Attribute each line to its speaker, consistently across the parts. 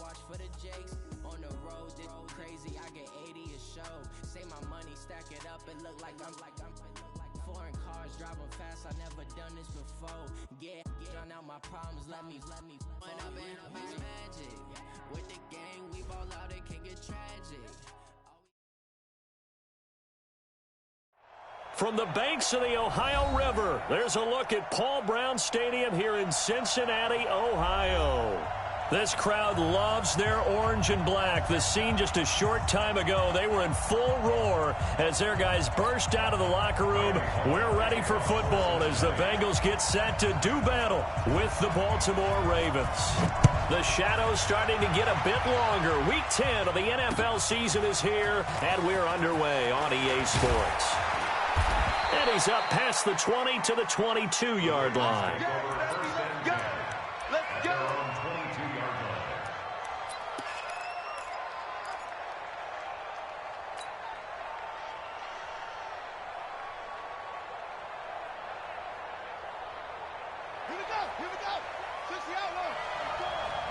Speaker 1: watch for the jakes. On the road, this crazy, I get 80 a show. Say my money, stack it up, it look like I'm foreign cars, driving fast, I never done this before. Get on out my problems, let me when I been up is magic. With the gang, we ball out, it can get tragic.
Speaker 2: From the banks of the Ohio River, there's a look at Paul Brown Stadium here in Cincinnati, Ohio. This crowd loves their orange and black. The scene just a short time ago, they were in full roar as their guys burst out of the locker room. We're ready for football as the Bengals get set to do battle with the Baltimore Ravens. The shadows starting to get a bit longer. Week 10 of the NFL season is here, and we're underway on EA Sports. And he's up past the 20 to the 22-yard line.
Speaker 3: Let's go. Here we go. Cincy outlaw.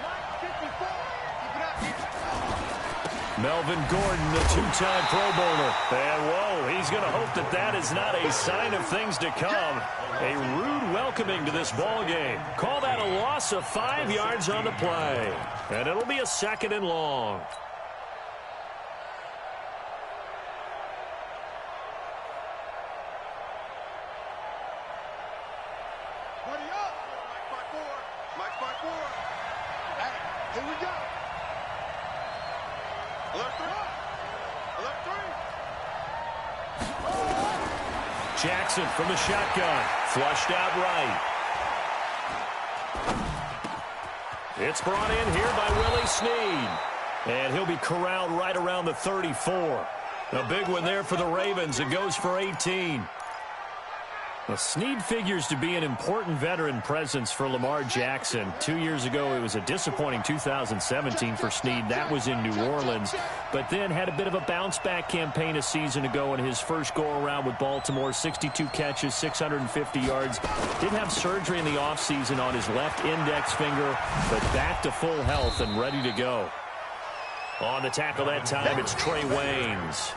Speaker 3: 9:54.
Speaker 2: Melvin Gordon, the two-time Pro Bowler. And, whoa, he's going to hope that that is not a sign of things to come. A rude welcoming to this ball game. Call that a loss of 5 yards on the play. And it'll be a 2nd and long.
Speaker 3: Buddy up. Mike by four. Hey, here we go. Alert three.
Speaker 2: Jackson from the shotgun. Flushed out right. It's brought in here by Willie Snead. And he'll be corralled right around the 34. A big one there for the Ravens. It goes for 18. Well, Snead figures to be an important veteran presence for Lamar Jackson. 2 years ago, it was a disappointing 2017 for Snead. That was in New Orleans. But then had a bit of a bounce-back campaign a season ago in his first go-around with Baltimore. 62 catches, 650 yards. Did have surgery in the offseason on his left index finger, but back to full health and ready to go. On the tackle that time, it's Trey Waynes.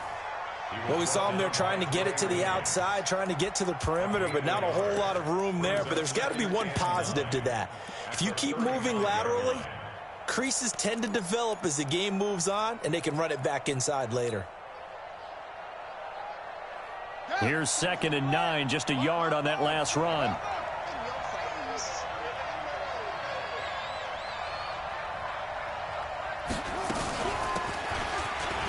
Speaker 4: Well, we saw him there trying to get it to the outside, trying to get to the perimeter, but not a whole lot of room there. But there's got to be one positive to that. If you keep moving laterally, creases tend to develop as the game moves on, and they can run it back inside later.
Speaker 2: Here's 2nd and 9, just a yard on that last run.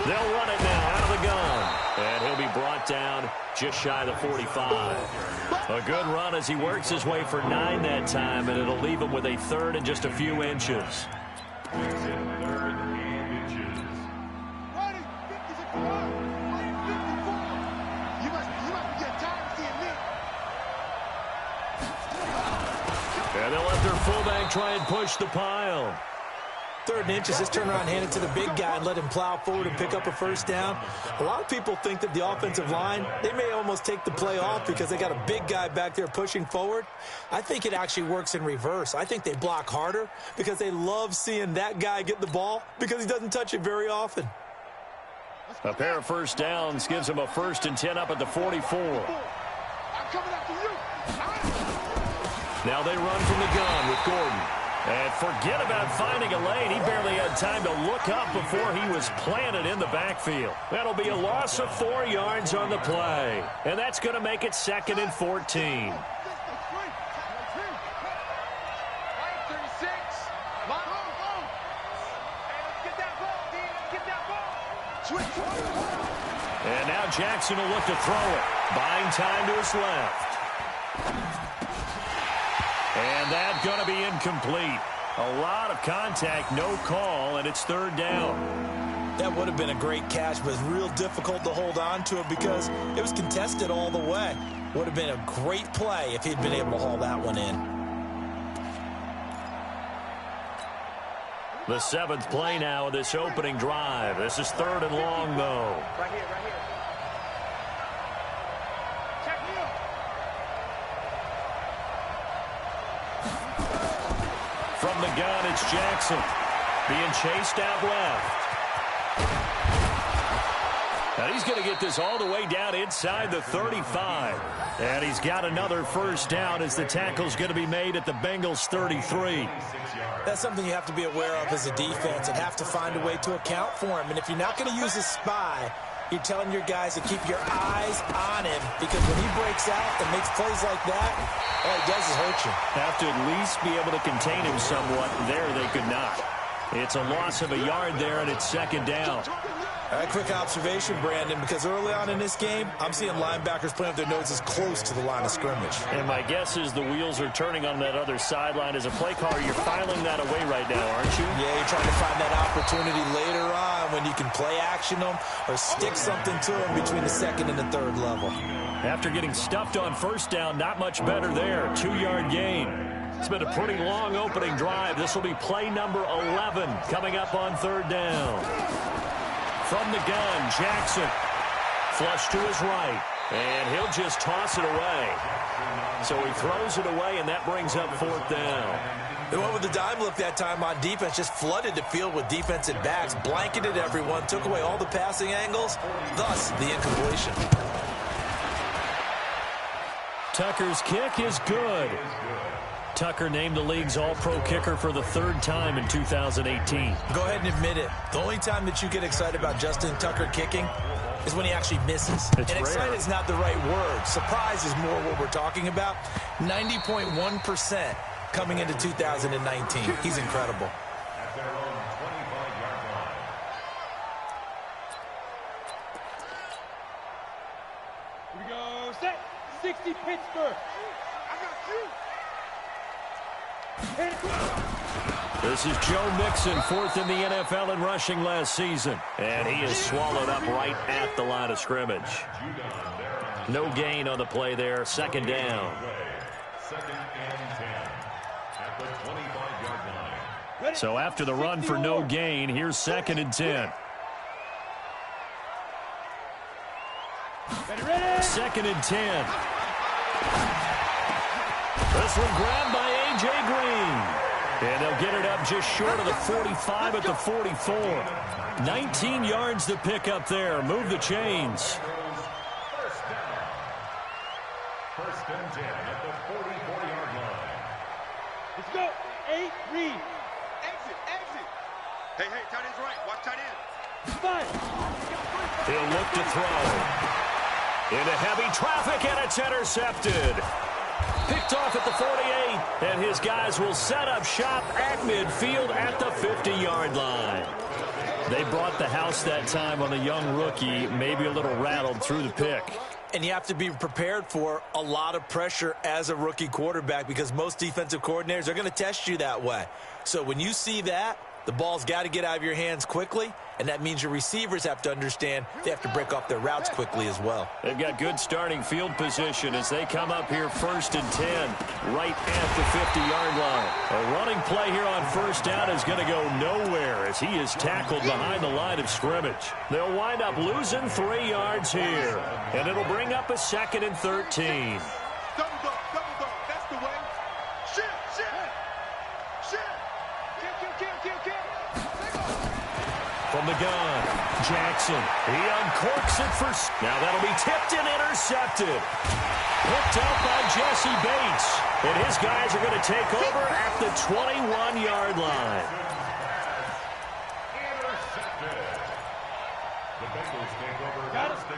Speaker 2: They'll run it now out of the gun. And he'll be brought down just shy of the 45. A good run as he works his way for 9 that time, and it'll leave him with a 3rd and just a few inches. And they'll let their fullback try and push the pile.
Speaker 4: 3rd and inches, just turn around, hand it to the big guy and let him plow forward and pick up a first down. A lot of people think that the offensive line, they may almost take the play off because they got a big guy back there pushing forward. I think it actually works in reverse. I think they block harder because they love seeing that guy get the ball because he doesn't touch it very often.
Speaker 2: A pair of first downs gives him a 1st and 10 up at the 44. Now they run from the gun with Gordon. And forget about finding a lane. He barely had time to look up before he was planted in the backfield. That'll be a loss of 4 yards on the play. And that's going to make it 2nd and 14. And now Jackson will look to throw it. Buying time to his left. And that's going to be incomplete. A lot of contact, no call, and it's 3rd down.
Speaker 4: That would have been a great catch, but it's real difficult to hold on to it because it was contested all the way. Would have been a great play if he'd been able to haul that one in.
Speaker 2: The 7th play now of this opening drive. This is 3rd and long, though.
Speaker 3: Right here.
Speaker 2: From the gun, it's Jackson. being chased out left. And he's going to get this all the way down inside the 35. And he's got another first down as the tackle's going to be made at the Bengals 33.
Speaker 4: That's something you have to be aware of as a defense and have to find a way to account for him. And if you're not going to use a spy, you're telling your guys to keep your eyes on him, because when he breaks out and makes plays like that, all he does is hurt you.
Speaker 2: Have to at least be able to contain him somewhat. There they could not. It's a loss of a yard there, and it's second down.
Speaker 4: All right, quick observation, Brandon, because early on in this game, I'm seeing linebackers playing with their noses close to the line of scrimmage.
Speaker 2: And my guess is the wheels are turning on that other sideline. As a play caller, you're filing that away right now, aren't you?
Speaker 4: Yeah, you're trying to find that opportunity later on when you can play action them or stick something to them between the second and the third level.
Speaker 2: After getting stuffed on first down, not much better there. 2-yard gain. It's been a pretty long opening drive. This will be play number 11 coming up on third down. From the gun, Jackson. Flush to his right. And he'll just toss it away. So he throws it away, and that brings up fourth down.
Speaker 4: They went with the dime look that time on defense, just flooded the field with defensive backs, blanketed everyone, took away all the passing angles, thus the incompletion.
Speaker 2: Tucker's kick is good. Tucker named the league's all-pro kicker for the third time in 2018.
Speaker 4: Go ahead and admit it. The only time that you get excited about Justin Tucker kicking is when he actually misses.
Speaker 2: It's
Speaker 4: and
Speaker 2: rare.
Speaker 4: excited is not the right word. Surprise is more what we're talking about. 90.1% coming into 2019. He's incredible.
Speaker 5: Here we go. Set. 60 Pittsburgh. I got you.
Speaker 2: This is Joe Mixon, fourth in the NFL in rushing last season. And he is swallowed up right at the line of scrimmage. No gain on the play there. Second down.
Speaker 3: Second and 10 at the 25-yard line.
Speaker 2: So after the run for no gain, here's second and 10. Second and 10. This one grabbed by A.J. Green. And they'll get it up just short of the 45 at the 44. 19 yards to pick up there. Move the chains.
Speaker 3: First and 10 at the 44-yard line.
Speaker 5: Let's go. 8, read.
Speaker 3: Exit. Hey, tight end's right. Watch tight end.
Speaker 5: 5.
Speaker 2: He'll look to throw. Into heavy traffic, and it's intercepted. Picked off at the 48, and his guys will set up shop at midfield at the 50-yard line. They brought the house that time on the young rookie, maybe a little rattled through the pick.
Speaker 4: And you have to be prepared for a lot of pressure as a rookie quarterback, because most defensive coordinators are going to test you that way. So when you see that, the ball's got to get out of your hands quickly, and that means your receivers have to understand they have to break off their routes quickly as well.
Speaker 2: They've got good starting field position as they come up here first and 10, right at the 50-yard line. A running play here on first down is going to go nowhere as he is tackled behind the line of scrimmage. They'll wind up losing 3 yards here, and it'll bring up a second and 13.
Speaker 3: Double go. That's the way. Shit. Kill.
Speaker 2: From the gun, Jackson. He uncorks it for... Now that'll be tipped and intercepted. Picked up by Jesse Bates. And his guys are going to take over at the 21-yard line.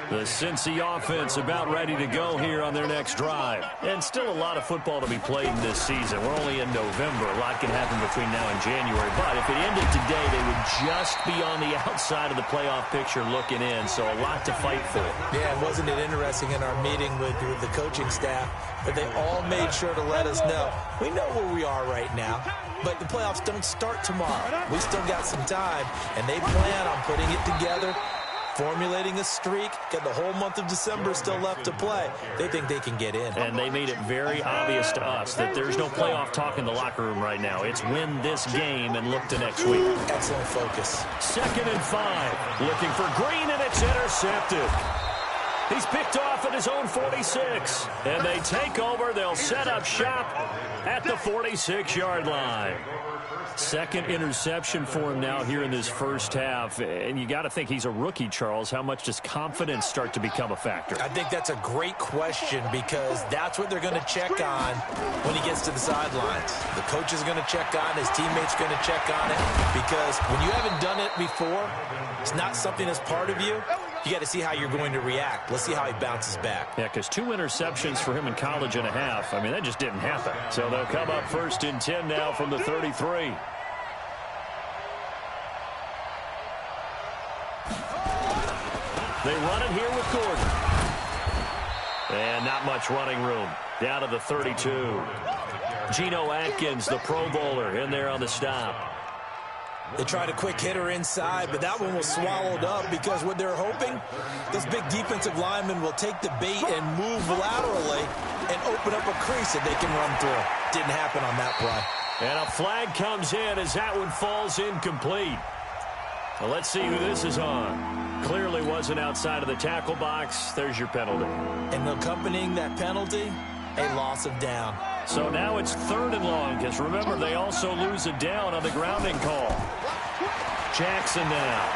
Speaker 2: The Cincy offense about ready to go here on their next drive. And still a lot of football to be played in this season. We're only in November. A lot can happen between now and January. But if it ended today, they would just be on the outside of the playoff picture looking in. So a lot to fight for.
Speaker 4: Yeah, wasn't it interesting in our meeting with the coaching staff that they all made sure to let us know, we know where we are right now, but the playoffs don't start tomorrow. We still got some time, and they plan on putting it together, formulating a streak, got the whole month of December still left to play. They think they can get in.
Speaker 2: And they made it very obvious to us that there's no playoff talk in the locker room right now. It's win this game and look to next week.
Speaker 4: Excellent focus.
Speaker 2: Second and 5. Looking for Green, and it's intercepted. He's picked off himself at his own 46. And they take over. They'll set up shop at the 46-yard line. Second interception for him now here in this first half. And you got to think he's a rookie, Charles. How much does confidence start to become a factor?
Speaker 4: I think that's a great question because that's what they're going to check on when he gets to the sidelines. The coach is going to check on, his teammates going to check on it, because when you haven't done it before, it's not something that's part of you. You got to see how you're going to react. Let's see how he bounces back.
Speaker 2: Yeah, because 2 interceptions for him in college and a half. I mean, that just didn't happen. So they'll come up 1st and 10 now from the 33. They run it here with Gordon. And not much running room. Down to the 32. Geno Atkins, the Pro Bowler, in there on the stop.
Speaker 4: They tried a quick hitter inside, but that one was swallowed up because what they're hoping, those big defensive linemen will take the bait and move laterally and open up a crease that they can run through. Didn't happen on that play.
Speaker 2: And a flag comes in as that one falls incomplete. Well, let's see who this is on. Clearly wasn't outside of the tackle box. There's your penalty.
Speaker 4: And accompanying that penalty, a loss of down.
Speaker 2: So now it's 3rd and long, because remember, they also lose a down on the grounding call. Jackson now.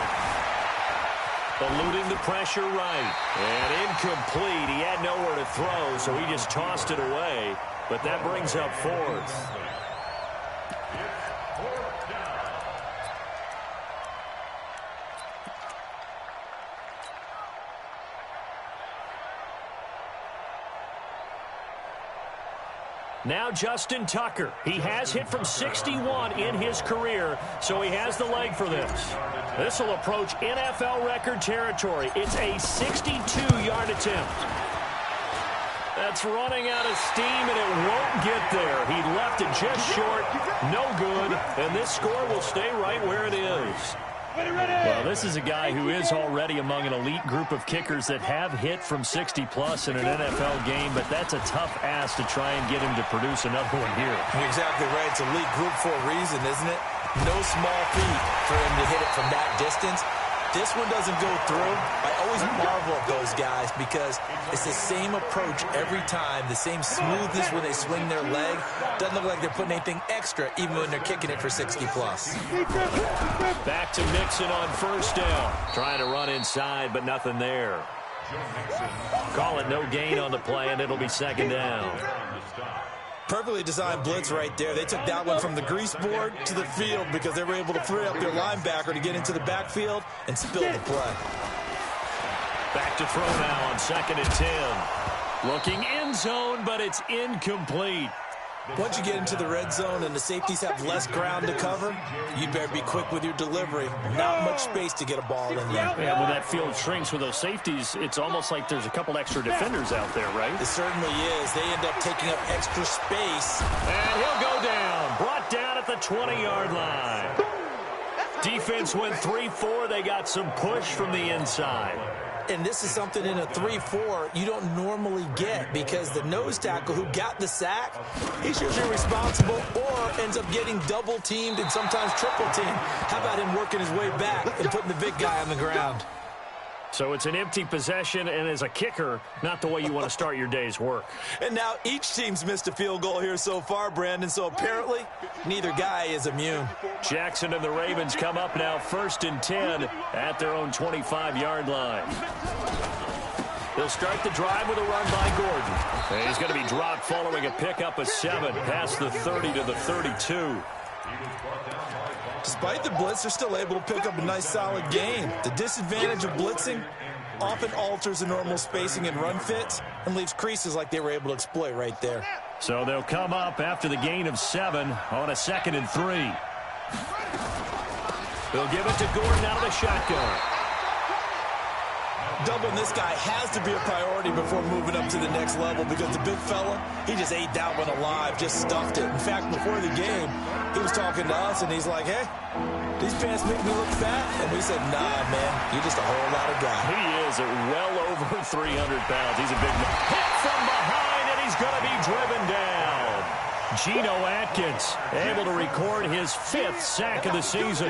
Speaker 2: Eluding the pressure right. And incomplete. He had nowhere to throw, so he just tossed it away. But that brings up 4th. Now Justin Tucker. He has hit from 61 in his career, so he has the leg for this. This will approach NFL record territory. It's a 62-yard attempt. That's running out of steam, and it won't get there. He left it just short. No good, and this score will stay right where it is. Well, this is a guy who is already among an elite group of kickers that have hit from 60-plus in an NFL game, but that's a tough ask to try and get him to produce another one here.
Speaker 4: You're exactly right. It's elite group for a reason, isn't it? No small feat for him to hit it from that distance. This one doesn't go through. I always marvel at those guys because it's the same approach every time, the same smoothness when they swing their leg. Doesn't look like they're putting anything extra even when they're kicking it for 60-plus.
Speaker 2: Back to Mixon on 1st down. Trying to run inside, but nothing there. Call it no gain on the play, and it'll be 2nd down.
Speaker 4: Perfectly designed blitz right there. They took that one from the grease board to the field because they were able to free up their linebacker to get into the backfield and spill the play.
Speaker 2: Back to throw now on 2nd and 10. Looking end zone, but it's incomplete.
Speaker 4: Once you get into the red zone and the safeties have less ground to cover, you better be quick with your delivery. Not much space to get a ball in there.
Speaker 2: Yeah, when that field shrinks with those safeties, it's almost like there's a couple extra defenders out there, right?
Speaker 4: It certainly is. They end up taking up extra space.
Speaker 2: And he'll go down. Brought down at the 20-yard line. Defense went 3-4. They got some push from the inside.
Speaker 4: And this is something in a 3-4 you don't normally get because the nose tackle who got the sack, he's usually responsible or ends up getting double-teamed and sometimes triple-teamed. How about him working his way back and putting the big guy on the ground?
Speaker 2: So it's an empty possession, and as a kicker, not the way you want to start your day's work.
Speaker 4: And now each team's missed a field goal here so far, Brandon, so apparently neither guy is immune.
Speaker 2: Jackson and the Ravens come up now 1st and 10 at their own 25-yard line. They'll start the drive with a run by Gordon. And he's going to be dropped following a pickup of 7 past the 30 to the 32.
Speaker 4: Despite the blitz, they're still able to pick up a nice, solid gain. The disadvantage of blitzing often alters the normal spacing and run fits and leaves creases like they were able to exploit right there.
Speaker 2: So they'll come up after the gain of 7 on a 2nd and 3. They'll give it to Gordon out of the shotgun.
Speaker 4: Doubling this guy has to be a priority before moving up to the next level because the big fella, he just ate that one alive, just stuffed it. In fact, before the game, he was talking to us, and he's like, hey, these pants make me look fat. And we said, nah, man, you're just a whole lot of guy.
Speaker 2: He is at well over 300 pounds. He's a big man. Hit from behind, and he's going to be driven down. Geno Atkins able to record his 5th sack of the season.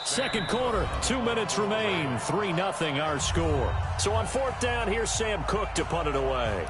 Speaker 2: Second quarter, 2 minutes remain, 3-0 our score. So on fourth down, here's Sam Cook to punt it away.